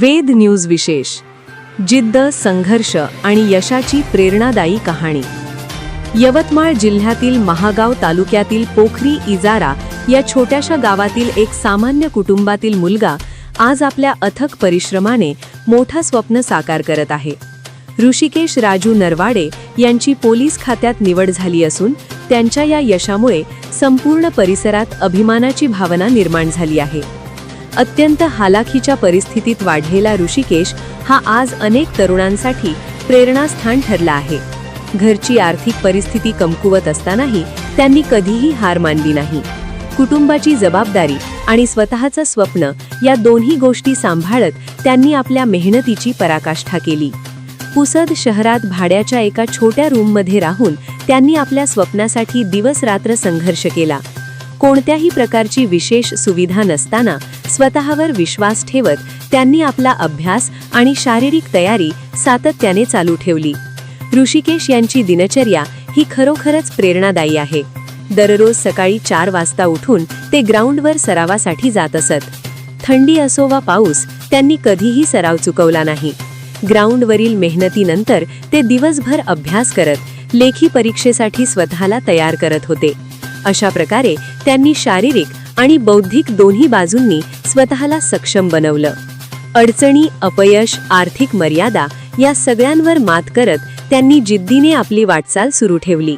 वेद news विशेष, जिद्द, संघर्ष आणि यशाची प्रेरणादायी कहाणी। यवतमाळ जिल्ह्यातील महागाव तालुक्यातील पोखरी इजारा या छोट्याशा गावातील एक सामान्य कुटुंबातील मुलगा आज आपल्या अथक परिश्रमाने मोठा स्वप्न साकार करत आहे। ऋषिकेश राजू नरवाडे यांची पोलीस खात्यात निवड झाली असून त्यांच्या या यशामुळे संपूर्ण परिसरात अभिमानाची भावना निर्माण झाली आहे। अत्यंत हालाखीच्या परिस्थितीत वाढलेला ऋषिकेश हा आज अनेक तरुणांसाठी प्रेरणास्थान ठरला आहे। घरची आर्थिक परिस्थिती कमकुवत असतानाही त्यांनी कधीही हार मानली नाही। कुटुंबाची जबाबदारी आणि स्वतःचं स्वप्न या दोन्ही गोष्टी सांभाळत त्यांनी आपल्या मेहनतीची पराकाष्ठा केली। पुसद शहरात भाड्याच्या एका छोट्या रूममध्ये राहून त्यांनी आपल्या स्वप्नासाठी दिवस-रात्र संघर्ष केला। कोणत्याही प्रकारची विशेष सुविधा नसताना स्वतःवर विश्वास ठेवत त्यांनी आपला अभ्यास आणि शारीरिक तयारी सातत्याने चालू ठेवली। ऋषिकेश यांची दिनचर्या ही खरोखरच प्रेरणादायी आहे। दररोज सकाळी 4 वाजता उठून ते ग्राउंडवर सरावासाठी जात असत। थंडी असो वा पाऊस, त्यांनी कधीही सराव चुकवला नाही। ग्राउंडवरील मेहनतीनंतर ते दिवसभर अभ्यास करत लेखी परीक्षेसाठी स्वतःला तयार करत होते। अशा प्रकारे त्यांनी शारीरिक आणि बौद्धिक दोन्ही बाजूंनी स्वतःला सक्षम बनवलं। अडचणी, अपयश, आर्थिक मर्यादा या सगळ्यांवर मात करत त्यांनी जिद्दीने आपली वाटचाल सुरू ठेवली।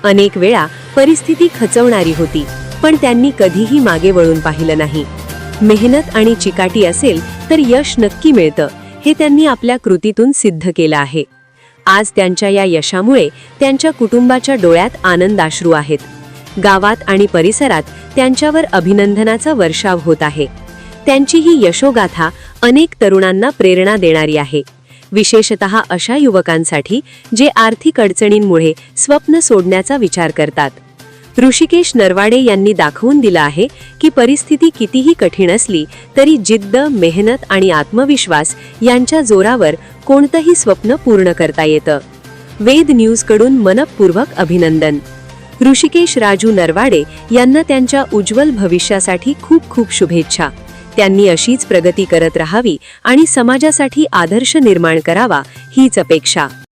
अनेक वेळा परिस्थिती खचवणारी होती, पण त्यांनी कधीही मागे वळून पाहिलं नाही। मेहनत आणि चिकाटी असेल तर यश नक्की मिळतं, हे त्यांनी आपल्या कृतीतून सिद्ध केलं आहे। आज त्यांच्या या यशामुळे त्यांच्या कुटुंबाच्या डोळ्यात आनंदाश्रू आहेत। गावात आणि परिसरात त्यांच्यावर अभिनंदनाचा वर्षाव होत आहे। त्यांची ही यशोगाथा अनेक तरुणांना प्रेरणा देणारी आहे, विशेषतः अशा युवकांसाठी जे आर्थिक अडचणींमुळे स्वप्न सोडण्याचा विचार करतात। ऋषिकेश नरवाडे यांनी दाखवून दिलं आहे की परिस्थिती कितीही कठीण असली तरी जिद्द, मेहनत आणि आत्मविश्वास यांच्या जोरावर कोणतंही स्वप्न पूर्ण करता येतं। वेद न्यूजकडून मनपूर्वक अभिनंदन। ऋषिकेश राजू नरवाडे यांना त्यांच्या उज्ज्वल भविष्यासाठी खूप खूप शुभेच्छा। त्यांनी अशीच प्रगती करत राहावी आणि समाजासाठी आदर्श निर्माण करावा हीच अपेक्षा।